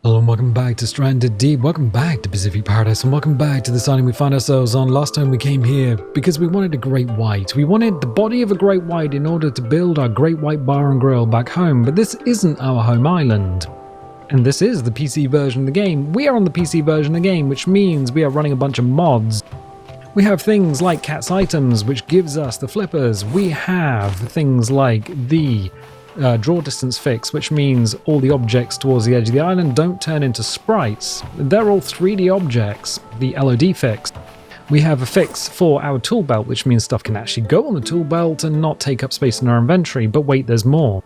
Hello and welcome back to Stranded Deep, welcome back to Pacific Paradise, and welcome back to this island we find ourselves on. Last time we came here because we wanted a great white. We wanted the body of a great white in order to build our great white bar and grill back home, but this isn't our home island. And this is the PC version of the game. We are on the PC version of the game, which means we are running a bunch of mods. We have things like Cat's Items, which gives us the flippers. We have things like the draw distance fix, which means all the objects towards the edge of the island don't turn into sprites. They're all 3D objects, the LOD fix. We have a fix for our tool belt, which means stuff can actually go on the tool belt and not take up space in our inventory, but wait, there's more.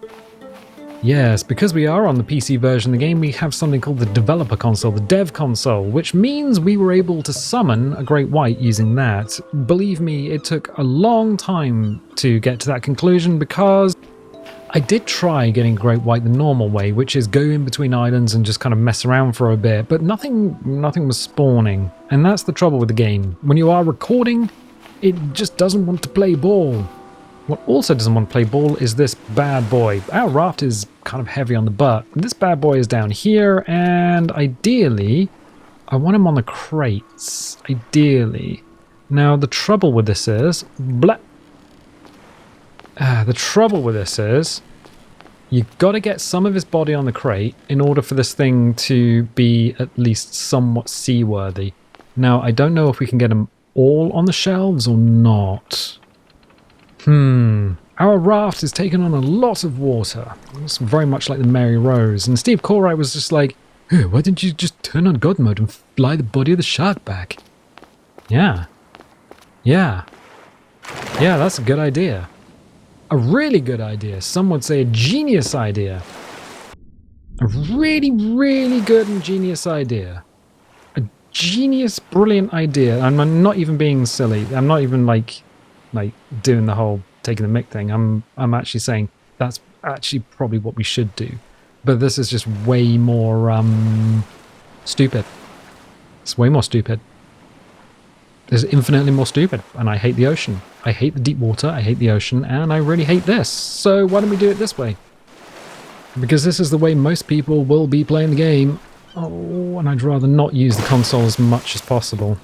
Yes, because we are on the PC version of the game, we have something called the developer console, the dev console, which means we were able to summon a great white using that. Believe me, it took a long time to get to that conclusion because I did try getting great white the normal way, which is go in between islands and just kind of mess around for a bit, but nothing was spawning. And that's the trouble with the game. When you are recording, it just doesn't want to play ball. What also doesn't want to play ball is this bad boy. Our raft is kind of heavy on the butt. This bad boy is down here, and ideally, I want him on the crates. Ideally. Now, the trouble with this is... the trouble with this is you've got to get some of his body on the crate in order for this thing to be at least somewhat seaworthy. Now, I don't know if we can get them all on the shelves or not. Our raft is taking on a lot of water. It's very much like the Mary Rose. And Steve Corright was just like, hey, why didn't you just turn on God mode and fly the body of the shark back? Yeah, that's a good idea. A really good idea. Some would say a genius idea. A really, really good and genius idea. A genius, brilliant idea. I'm not even being silly. I'm not even like doing the whole taking the mick thing. I'm actually saying that's actually probably what we should do. But this is just way more stupid. It's way more stupid. It's infinitely more stupid, and I hate the ocean. I hate the deep water, I hate the ocean, and I really hate this. So why don't we do it this way? Because this is the way most people will be playing the game. Oh, and I'd rather not use the console as much as possible.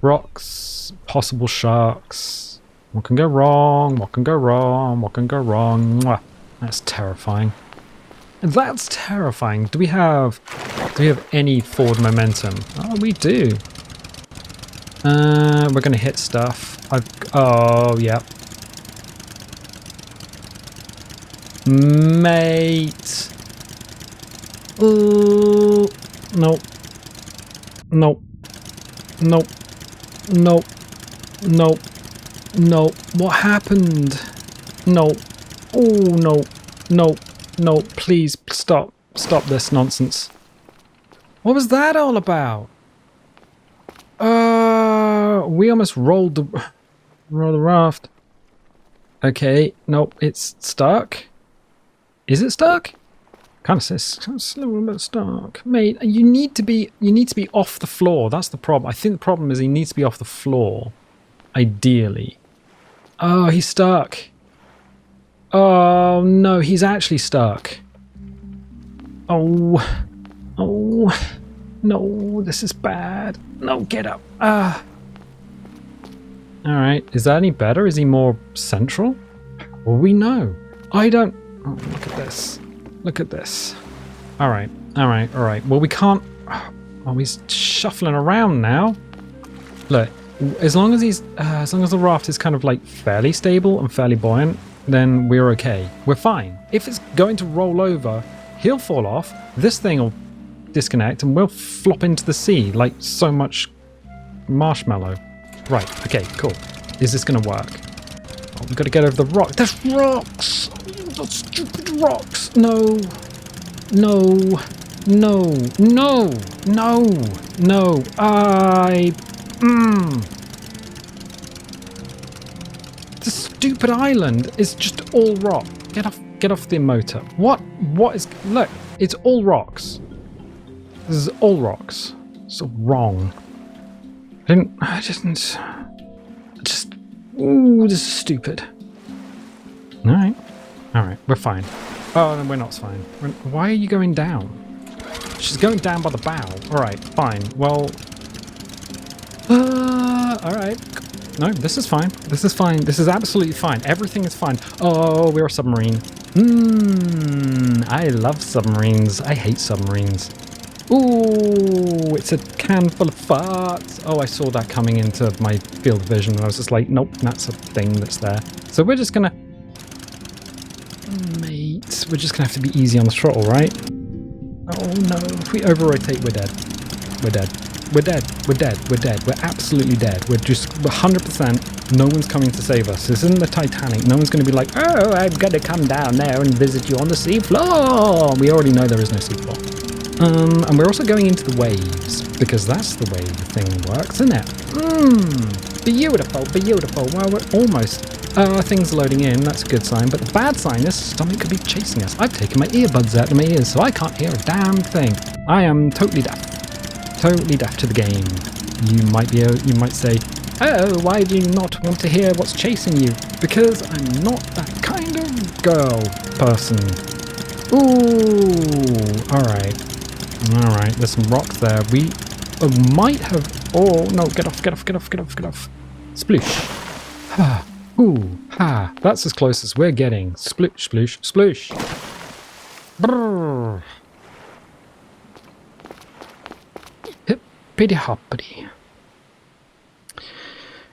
Rocks, possible sharks. What can go wrong? What can go wrong? What can go wrong? Mwah. That's terrifying. That's terrifying. Do we have any forward momentum? Oh, we do. We're gonna hit stuff. Oh, yeah. Mate. Ooh. Nope. Nope. Nope. Nope. Nope. Nope. What happened? Nope. Oh, no. No. No, please stop. Stop this nonsense. What was that all about? We almost rolled the raft. Okay, nope, it's stuck. Is it stuck? Kind of says a little bit stuck. Mate, you need to be off the floor. That's the problem. I think the problem is he needs to be off the floor. Ideally. Oh, he's stuck. Oh no, he's actually stuck. Oh, no, this is bad. No, get up. Alright, is that any better? Is he more central? Well, we know. I don't... Oh, look at this. Look at this. Alright. Well, we can't... Oh, he's shuffling around now. Look, as long as the raft is kind of like fairly stable and fairly buoyant, then we're okay. We're fine. If it's going to roll over, he'll fall off, this thing will disconnect, and we'll flop into the sea like so much marshmallow. Right, okay, cool. Is this going to work? Oh, we've got to get over the rock. There's rocks! The stupid rocks! No. The stupid island is just all rock. Get off the motor. What is... Look, it's all rocks. This is all rocks. So wrong. I just Ooh, this is stupid. Alright. Alright, we're fine. Oh, no, we're not fine. Why are you going down? She's going down by the bow. Alright, fine. Well... alright. No, this is fine. This is fine. This is absolutely fine. Everything is fine. Oh, we're a submarine. I love submarines. I hate submarines. Ooh, it's a can full of farts. Oh, I saw that coming into my field of vision and I was just like, nope, that's a thing that's there. So we're just gonna... Mate, we're just gonna have to be easy on the throttle, right? Oh no, if we over-rotate, we're dead. We're dead. We're dead. We're dead. We're dead. We're absolutely dead. We're 100%. No one's coming to save us. This isn't the Titanic. No one's going to be like, oh, I'm going to come down there and visit you on the seafloor. We already know there is no seafloor. And we're also going into the waves because that's the way the thing works, isn't it? Beautiful, beautiful. Well, we're almost. Things loading in. That's a good sign. But the bad sign is something could be chasing us. I've taken my earbuds out of my ears, so I can't hear a damn thing. I am totally deaf. Totally deaf to the game. You might say, oh, why do you not want to hear what's chasing you? Because I'm not that kind of girl person. Ooh, alright, there's some rocks there. We might have, oh no, get off. Sploosh. Ha, ooh, ha, that's as close as we're getting. Sploosh, sploosh, sploosh. Brrr. Hippity hoppity.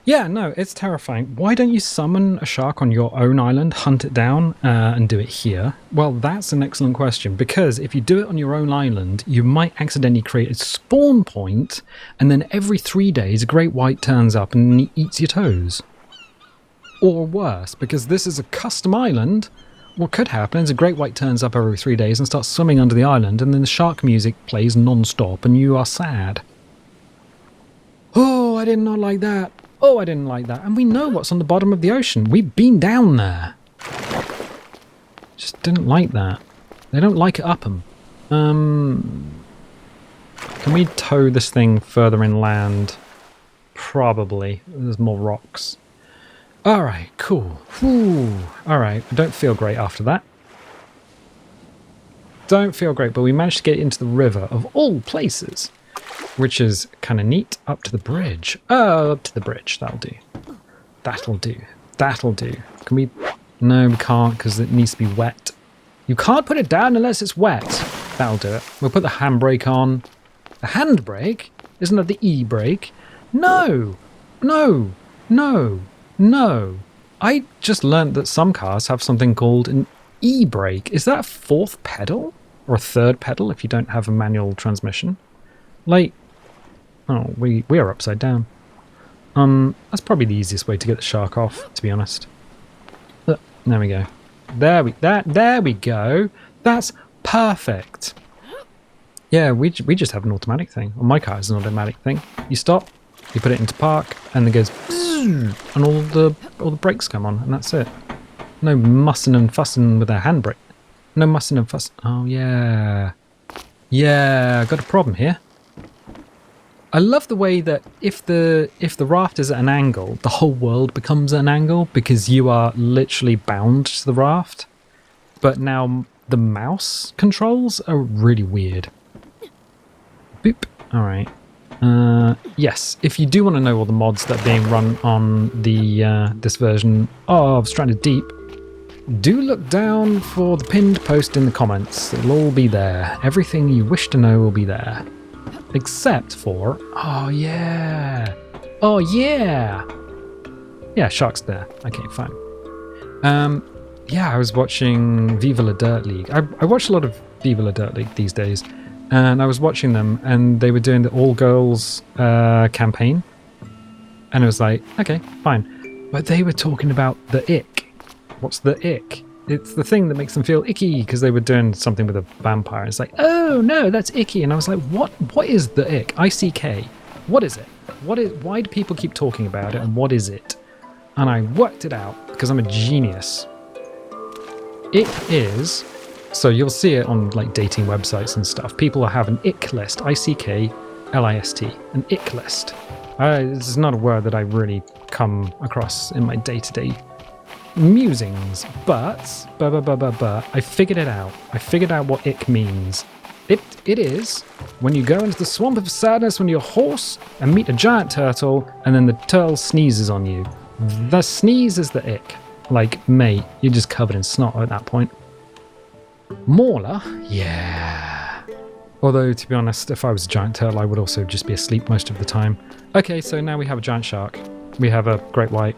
Yeah, no, it's terrifying. Why don't you summon a shark on your own island, hunt it down, and do it here? Well, that's an excellent question, because if you do it on your own island, you might accidentally create a spawn point, and then every 3 days a great white turns up and eats your toes. Or worse, because this is a custom island, what could happen is a great white turns up every 3 days and starts swimming under the island, and then the shark music plays non-stop, and you are sad. Oh, I did not like that. Oh, I didn't like that. And we know what's on the bottom of the ocean. We've been down there. Just didn't like that. They don't like it up 'em. Can we tow this thing further inland? Probably. There's more rocks. Alright, cool. Alright, I don't feel great after that. Don't feel great, but we managed to get into the river of all places. Which is kind of neat. Up to the bridge. Oh, up to the bridge. That'll do. That'll do. That'll do. Can we... No, we can't because it needs to be wet. You can't put it down unless it's wet. That'll do it. We'll put the handbrake on. The handbrake? Isn't that the e-brake? No! No! No! No! I just learnt that some cars have something called an e-brake. Is that a fourth pedal? Or a third pedal if you don't have a manual transmission? Like... Oh, we are upside down. That's probably the easiest way to get the shark off, to be honest. There we go. There we go. That's perfect. Yeah, we just have an automatic thing. Well, my car is an automatic thing. You stop, you put it into park, and it goes, and all the brakes come on, and that's it. No mussing and fussing with a handbrake. No mussing and fussing. Oh yeah, yeah. Got a problem here. I love the way that if the raft is at an angle, the whole world becomes at an angle because you are literally bound to the raft. But now the mouse controls are really weird. Boop. All right. Yes. If you do want to know all the mods that are being run on the this version of Stranded Deep, do look down for the pinned post in the comments. It'll all be there. Everything you wish to know will be there. Except for... Oh, yeah. Oh, yeah. Yeah, shark's there. Okay, fine. Yeah, I was watching Viva La Dirt League. I watch a lot of Viva La Dirt League these days. And I was watching them, and they were doing the all-girls campaign. And it was like, okay, fine. But they were talking about the ick. What's the ick? It's the thing that makes them feel icky because they were doing something with a vampire. It's like, oh no, that's icky. And I was like, what is the ick? ICK. What is it? Why do people keep talking about it and what is it? And I worked it out because I'm a genius. It is, so you'll see it on like dating websites and stuff. People have an ick list, ICK, List, an ick list. This is not a word that I really come across in my day-to-day musings, but I figured it out. I figured out what ick means. It is when you go into the swamp of sadness when you're a horse and meet a giant turtle and then the turtle sneezes on you. The sneeze is the ick. Like, mate, you're just covered in snot at that point. Mauler? Yeah. Although, to be honest, if I was a giant turtle, I would also just be asleep most of the time. Okay, so now we have a giant shark. We have a great white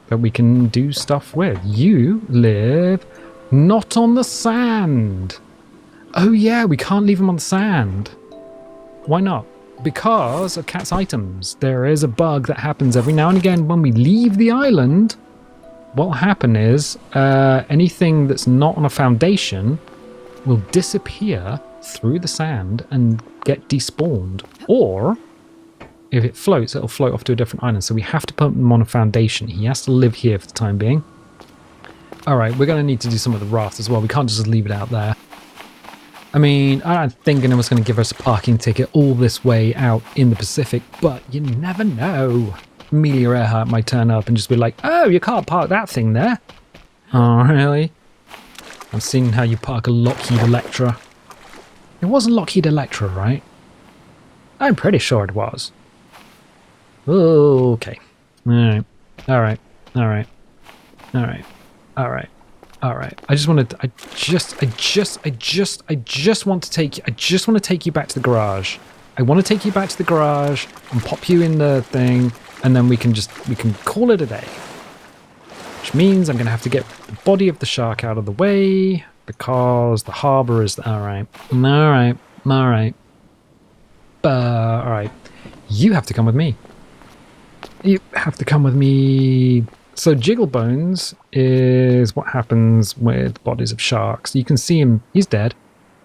that we can do stuff with. You live not on the sand. Oh yeah, we can't leave them on the sand. Why not? Because of Cat's items. There is a bug that happens every now and again when we leave the island. What will happen is anything that's not on a foundation will disappear through the sand and get despawned. Or if it floats, it'll float off to a different island. So we have to put him on a foundation. He has to live here for the time being. Alright, we're going to need to do some of the raft as well. We can't just leave it out there. I mean, I don't think anyone's going to give us a parking ticket all this way out in the Pacific, but you never know. Amelia Earhart might turn up and just be like, oh, you can't park that thing there. Oh, really? I've seen how you park a Lockheed Electra. It wasn't Lockheed Electra, right? I'm pretty sure it was. Okay. Alright. Alright. Alright. Alright. Alright. Alright. I just want to take you back to the garage. I want to take you back to the garage and pop you in the thing, and then we can call it a day. Which means I'm going to have to get the body of the shark out of the way because the harbor is... Alright. Alright. Alright. Alright. You have to come with me. You have to come with me. So jiggle bones is what happens with bodies of sharks. You can see him, he's dead,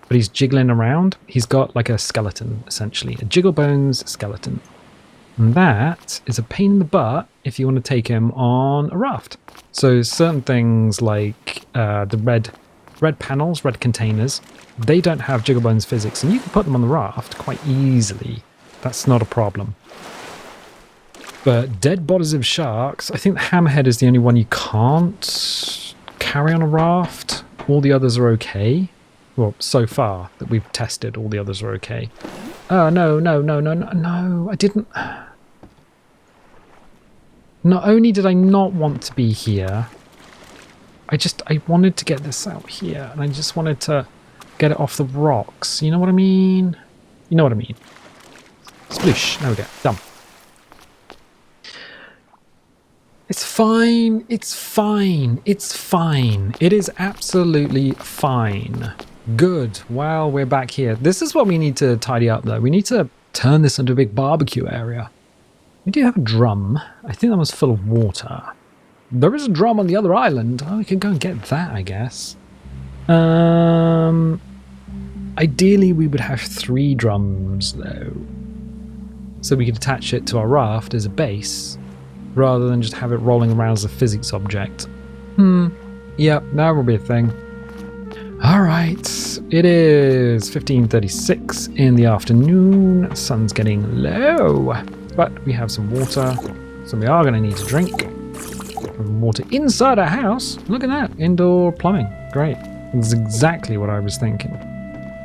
but he's jiggling around. He's got like a skeleton, essentially. A jiggle bones skeleton. And that is a pain in the butt if you want to take him on a raft. So certain things like the red panels, red containers, they don't have jiggle bones physics, and you can put them on the raft quite easily. That's not a problem. But dead bodies of sharks, I think the hammerhead is the only one you can't carry on a raft. All the others are okay. Well, so far that we've tested, all the others are okay. Oh, no, I didn't... Not only did I not want to be here, I wanted to get this out here, and I just wanted to get it off the rocks. You know what I mean? You know what I mean. Sploosh. There we go. Done. It's fine. It's fine. It's fine. It is absolutely fine. Good. Well, we're back here. This is what we need to tidy up, though. We need to turn this into a big barbecue area. We do have a drum. I think that was full of water. There is a drum on the other island. Oh, we can go and get that, I guess. Ideally, we would have 3 drums, though. So we could attach it to our raft as a base, rather than just have it rolling around as a physics object. Yep, that will be a thing. Alright, it is 15:36 in the afternoon. Sun's getting low, but we have some water, so we are going to need to drink. Water inside our house. Look at that, indoor plumbing. Great. That's exactly what I was thinking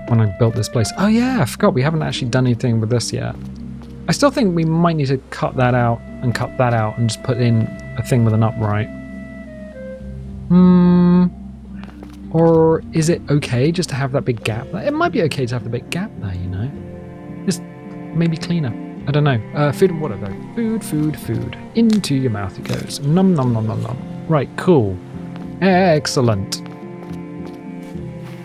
when I built this place. Oh yeah, I forgot we haven't actually done anything with this yet. I still think we might need to cut that out and just put in a thing with an upright. Or is it okay just to have that big gap there? It might be okay to have the big gap there, you know. Just maybe cleaner. I don't know. Food and water though. Food. Into your mouth it goes. Nom nom nom nom nom. Right, cool. Excellent.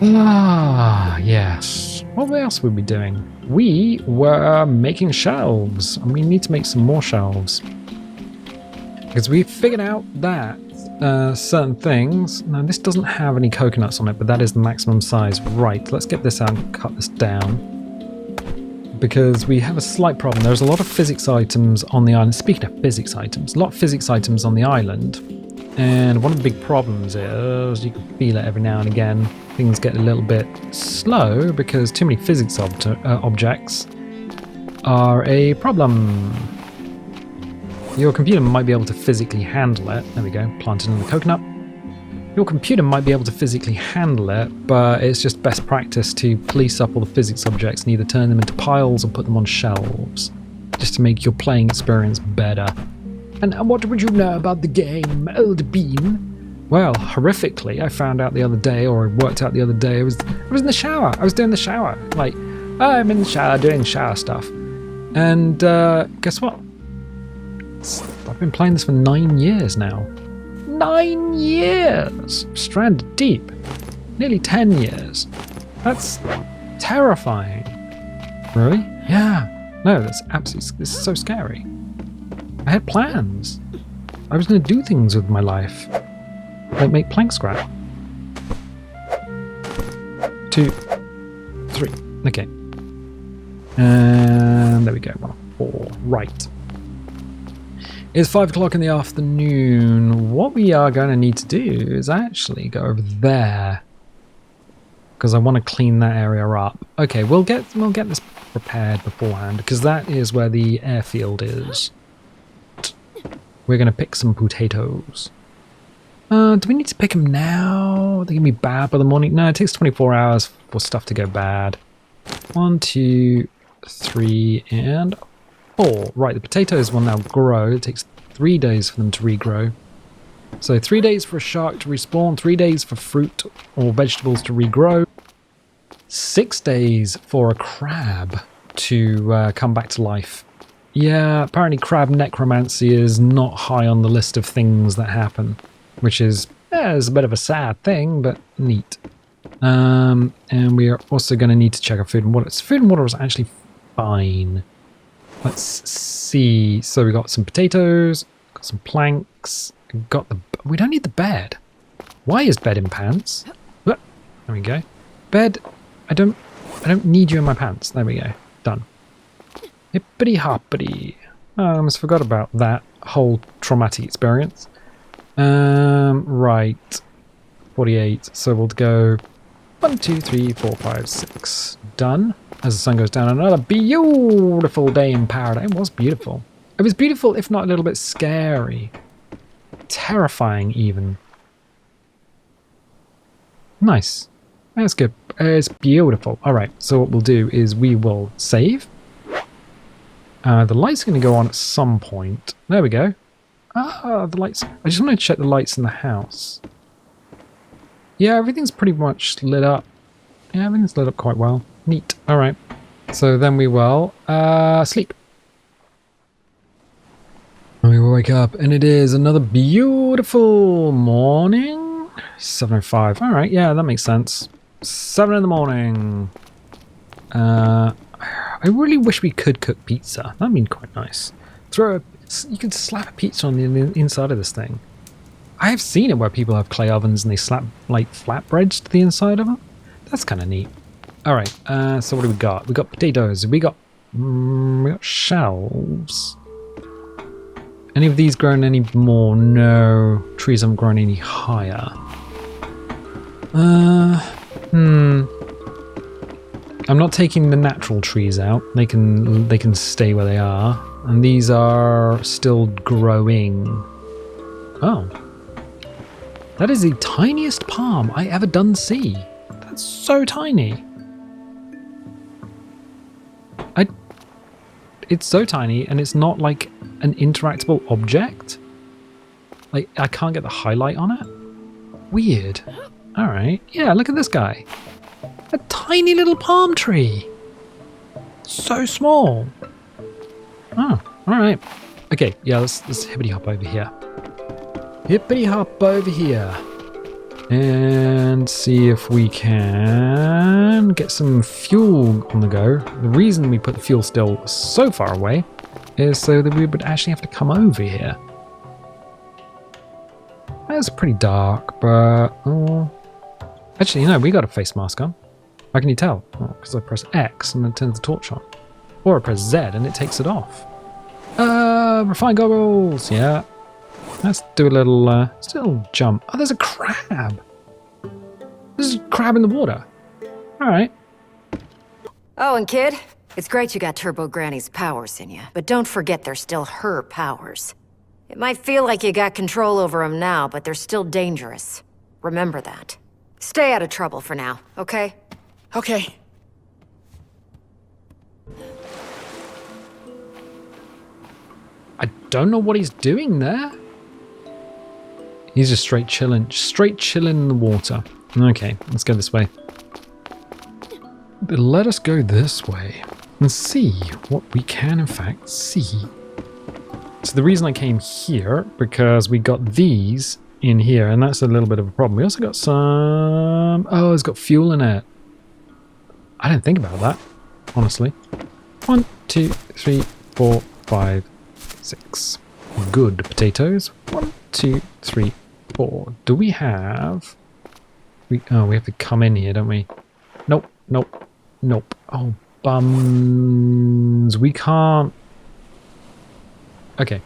Ah, yes. What else were we doing? We were making shelves, and we need to make some more shelves. Because we figured out that certain things... Now, this doesn't have any coconuts on it, but that is the maximum size. Right, let's get this out and cut this down. Because we have a slight problem. There's a lot of physics items on the island. Speaking of physics items, a lot of physics items on the island. And one of the big problems is, you can feel it every now and again, things get a little bit slow because too many physics objects are a problem. Your computer might be able to physically handle it. There we go, planted in the coconut. Your computer might be able to physically handle it, but it's just best practice to police up all the physics objects and either turn them into piles or put them on shelves, just to make your playing experience better. And what would you know about the game, old bean? Well, horrifically, I found out the other day, or I worked out the other day, I was in the shower. I was doing the shower. Like, I'm in the shower doing shower stuff. And guess what? I've been playing this for 9 years now. 9 years! Stranded deep. Nearly 10 years. That's terrifying. Really? Yeah. No, that's absolutely... This is so scary. I had plans. I was going to do things with my life. Like make plank scrap. 2, 3. Okay. And there we go. 1, 4. Right. It's 5 o'clock in the afternoon. What we are going to need to do is actually go over there, because I want to clean that area up. Okay, we'll get this prepared beforehand, because that is where the airfield is. We're going to pick some potatoes. Do we need to pick them now? Are they going to be bad by the morning? No, it takes 24 hours for stuff to go bad. 1, 2, 3, and 4. Right, the potatoes will now grow. It takes 3 days for them to regrow. So 3 days for a shark to respawn, 3 days for fruit or vegetables to regrow, 6 days for a crab to come back to life. Yeah, apparently crab necromancy is not high on the list of things that happen, which is a bit of a sad thing, but neat. And we are also going to need to check our food and water. Food and water is actually fine. Let's see. So we got some potatoes, got some planks, got the... We don't need the bed. Why is bed in pants? There we go. Bed. I don't need you in my pants. There we go. Done. Hippity hoppity. Oh, I almost forgot about that whole traumatic experience. Right. 48. So we'll go 1, 2, 3, 4, 5, 6. Done. As the sun goes down, another beautiful day in paradise. It was beautiful. It was beautiful, if not a little bit scary. Terrifying, even. Nice. That's good. It's beautiful. Alright, so what we'll do is we will save. The light's going to go on at some point. There we go. Ah, the lights. I just want to check the lights in the house. Yeah, everything's pretty much lit up. Yeah, everything's lit up quite well. Neat. Alright. So then we will sleep. And we will wake up, and it is another beautiful morning. 7:05. Alright, yeah, that makes sense. 7 in the morning. I really wish we could cook pizza. That'd be quite nice. You could slap a pizza on the inside of this thing. I have seen it where people have clay ovens and they slap like flatbreads to the inside of them. That's kind of neat. All right. So what do we got? We got potatoes. We got shelves. Any of these grown any more? No. Trees haven't grown any higher. I'm not taking the natural trees out. They can stay where they are. And these are still growing. Oh. That is the tiniest palm I ever done see. That's so tiny. It's so tiny, and it's not like an interactable object. Like, I can't get the highlight on it. Weird. Alright. Yeah, look at this guy. A tiny little palm tree. So small. Oh, alright. Okay, yeah, let's hippity hop over here. Hippity hop over here. And see if we can get some fuel on the go. The reason we put the fuel still so far away is so that we would actually have to come over here. That's pretty dark, but... Actually, no, we got a face mask on. How can you tell? Because I press X and it turns the torch on. Or I press Z and it takes it off. Refined goggles! Yeah. Let's do a little jump. Oh, there's a crab! There's a crab in the water. Alright. Oh, and kid, It's great you got Turbo Granny's powers in you, but don't forget they're still her powers. It might feel like you got control over them now, but they're still dangerous. Remember that. Stay out of trouble for now, okay? Okay. I don't know what he's doing there. He's just straight chilling in the water. Okay, let's go this way. But let us go this way and see what we can in fact see. So the reason I came here, because we got these in here, and that's a little bit of a problem. We also got some... Oh, it's got fuel in it. I didn't think about that, honestly. 1, 2, 3, 4, 5, 6. Good potatoes. 1, 2, 3, 4. Do we have... Oh, we have to come in here, don't we? Nope, nope, nope. Oh, bums. We can't... Okay.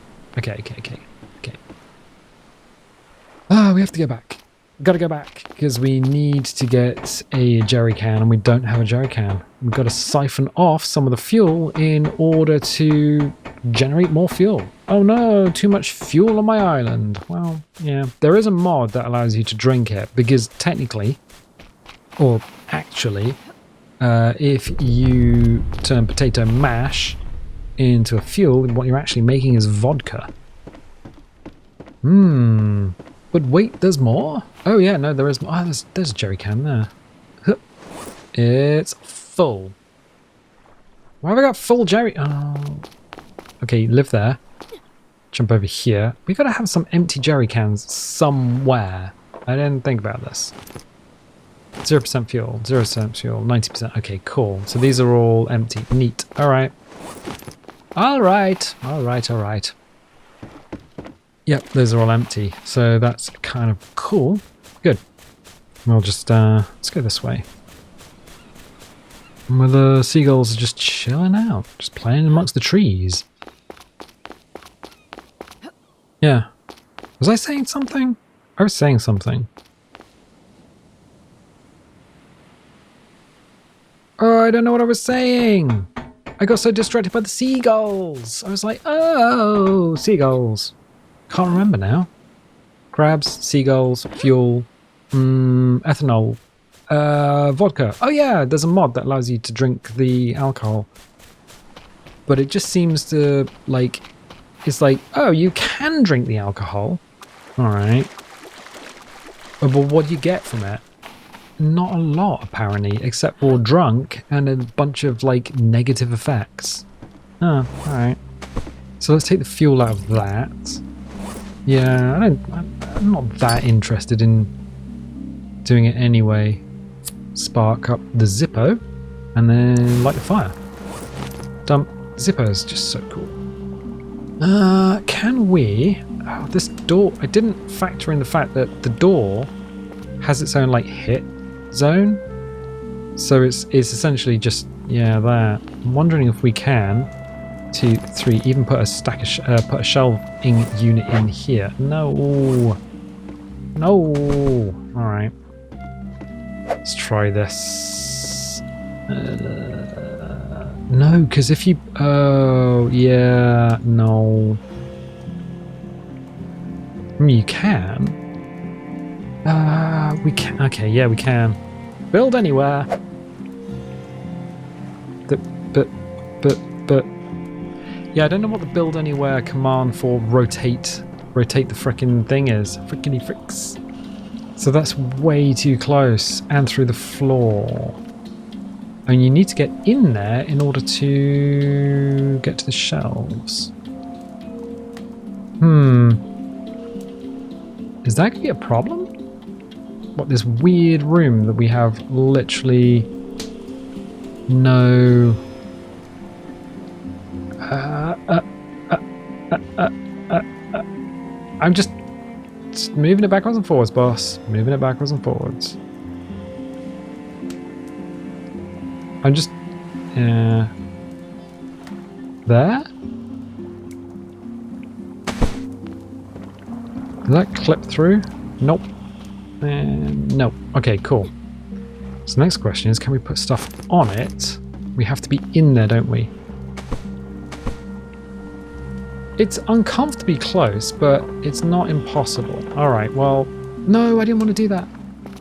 Ah, we have to go back. Gotta go back, because we need to get a jerry can, and we don't have a jerry can. We've got to siphon off some of the fuel in order to generate more fuel. Oh no, too much fuel on my island. Well, yeah, there is a mod that allows you to drink it, because technically, or actually, if you turn potato mash into a fuel, what you're actually making is vodka. But wait, there's more? Oh yeah, no, there is more. Oh, there's a jerry can there. It's full. Why have I got full jerry? Oh. Okay, live there. Jump over here. We gotta have some empty jerry cans somewhere. I didn't think about this. 0% fuel, 0% fuel, 90%. Okay, cool. So these are all empty. Neat. Alright. Alright. Yep, those are all empty. So that's kind of cool. Good. We'll just, let's go this way. Where the seagulls are just chilling out. Just playing amongst the trees. Yeah. Was I saying something? I was saying something. Oh, I don't know what I was saying. I got so distracted by the seagulls. I was like, oh, seagulls. Can't remember now. Crabs, seagulls, fuel, ethanol, vodka. Oh yeah, there's a mod that allows you to drink the alcohol. But it just seems to, like, it's like, oh, you can drink the alcohol. Alright. But what do you get from it? Not a lot, apparently, except for drunk and a bunch of, like, negative effects. Oh, alright. So let's take the fuel out of that. Yeah, I'm not that interested in doing it anyway. Spark up the Zippo and then light the fire. Dump. Zippo is just so cool. Can we... Oh, this door... I didn't factor in the fact that the door has its own, like, hit zone. So it's essentially just, yeah, that. I'm wondering if we can... 2, 3, even put a stack of put a shelving unit in here. No. Alright. Let's try this. No, because if you... Oh, yeah, no. I mean, you can. We can. Okay, yeah, we can. Build anywhere. But... Yeah, I don't know what the build anywhere command for rotate the frickin' thing is. Frickity fricks. So that's way too close and through the floor. And you need to get in there in order to get to the shelves. Is that gonna be a problem? What, this weird room that we have literally no... I'm just moving it backwards and forwards, boss. Moving it backwards and forwards. I'm just... There? Did that clip through? Nope. Nope. Okay, cool. So the next question is, can we put stuff on it We have to be in there, don't we? It's uncomfortably close, but it's not impossible. All right, well, no, I didn't want to do that.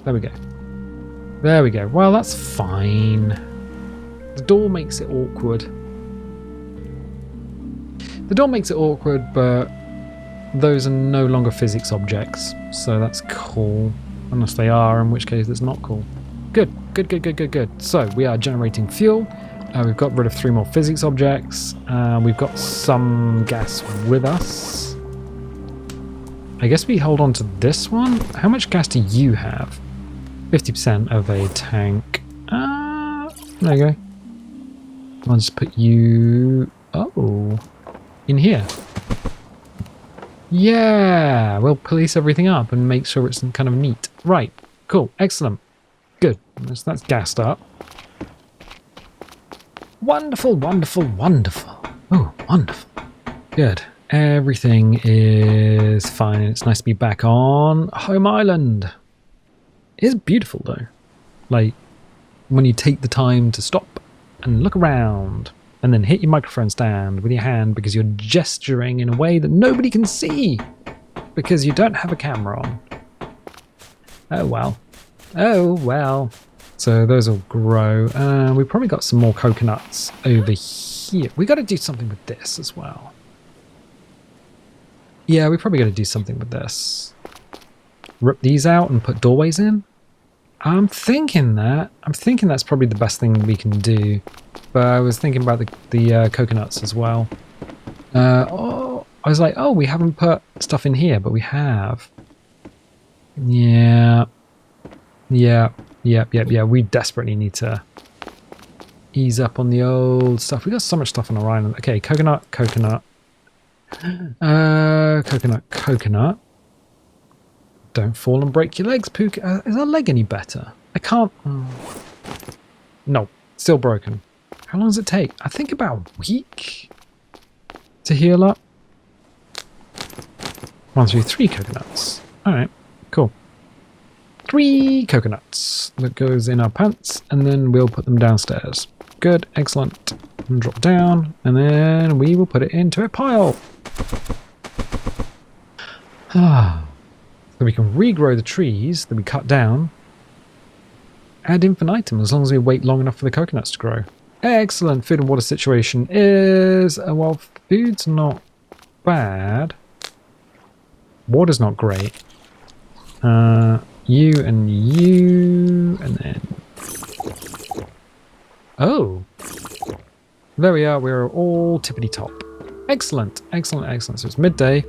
There we go. There we go. Well, that's fine. The door makes it awkward. The door makes it awkward, but those are no longer physics objects, so that's cool. Unless they are, in which case it's not cool. Good, good, good, good, good, good. So we are generating fuel. We've got rid of 3 more physics objects. We've got some gas with us. I guess we hold on to this one. How much gas do you have? 50% of a tank. There you go. I'll just put you... Oh. In here. Yeah. We'll police everything up and make sure it's kind of neat. Right. Cool. Excellent. Good. So that's gassed up. Wonderful, wonderful, wonderful. Oh, wonderful. Good. Everything is fine. It's nice to be back on home island. It is beautiful though. Like when you take the time to stop and look around and then hit your microphone stand with your hand because you're gesturing in a way that nobody can see because you don't have a camera on. Oh well. Oh well. So those will grow. We've probably got some more coconuts over here. We got to do something with this as well. Yeah, we probably got to do something with this. Rip these out and put doorways in. I'm thinking that's probably the best thing we can do. But I was thinking about the coconuts as well. I was like, oh, we haven't put stuff in here, but we have. Yeah. We desperately need to ease up on the old stuff. We got so much stuff on our island. Okay, coconut. Coconut. Don't fall and break your legs, Puka. Is our leg any better? I can't... No, still broken. How long does it take? I think about a week to heal up. 1, 2, 3 coconuts. Alright, cool. 3 coconuts. That goes in our pants, and then we'll put them downstairs. Good, excellent. And drop down, and then we will put it into a pile. So we can regrow the trees that we cut down ad infinitum as long as we wait long enough for the coconuts to grow. Excellent. Food and water situation is... well, food's not bad. Water's not great. You and you, and then... Oh! There we are. We're all tippity-top. Excellent. Excellent, excellent. So it's midday.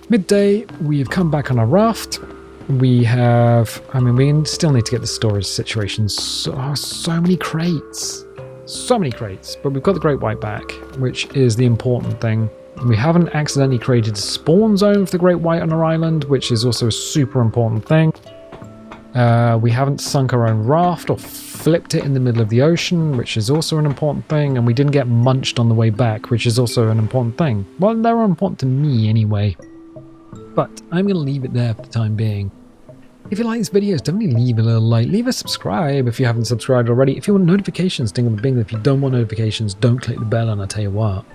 Midday, we've come back on our raft. We have... I mean, we still need to get the storage situation. So many crates. So many crates. But we've got the great white back, which is the important thing. We haven't accidentally created a spawn zone for the great white on our island, which is also a super important thing. We haven't sunk our own raft or flipped it in the middle of the ocean, which is also an important thing. And we didn't get munched on the way back, which is also an important thing. Well, they're important to me anyway. But I'm going to leave it there for the time being. If you like these videos, definitely leave a little like. Leave a subscribe if you haven't subscribed already. If you want notifications, ding on the bing. If you don't want notifications, don't click the bell, and I'll tell you what.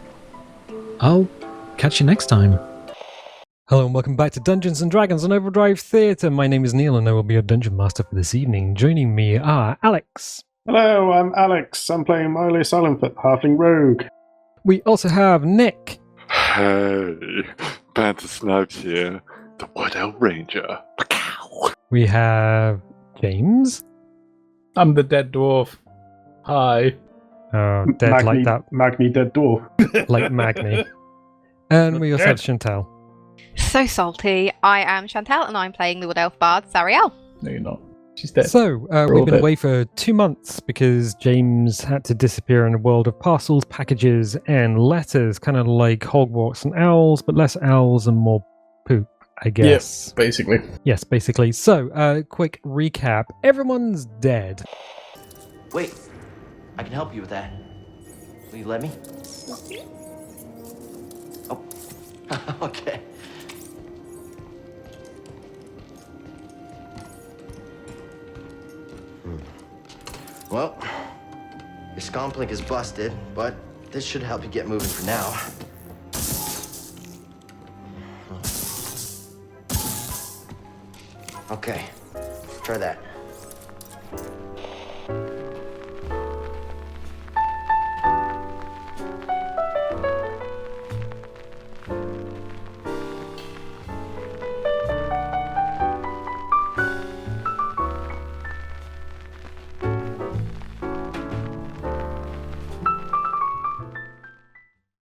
I'll catch you next time. Hello and welcome back to Dungeons & Dragons on Overdrive Theatre. My name is Neil and I will be your Dungeon Master for this evening. Joining me are Alex. Hello, I'm Alex. I'm playing Miley Silentfoot, Halfling Rogue. We also have Nick. Hey, Panther Snipes here, the Wood Elf Ranger. We have James. I'm the dead dwarf. Hi. Oh, dead like that. Magni dead dwarf. Like Magni. And we also have Chantal. So salty. I am Chantal and I'm playing the Wood Elf Bard, Zariel. No, you're not. She's dead. So, we've been away for 2 months because James had to disappear in a world of parcels, packages, and letters, kind of like Hogwarts and owls, but less owls and more poop, I guess. Yes, basically. Yes, basically. So, quick recap. Everyone's dead. Wait, I can help you with that. Will you let me? Oh, okay. Well, scomp link is busted, but this should help you get moving for now. Okay, try that.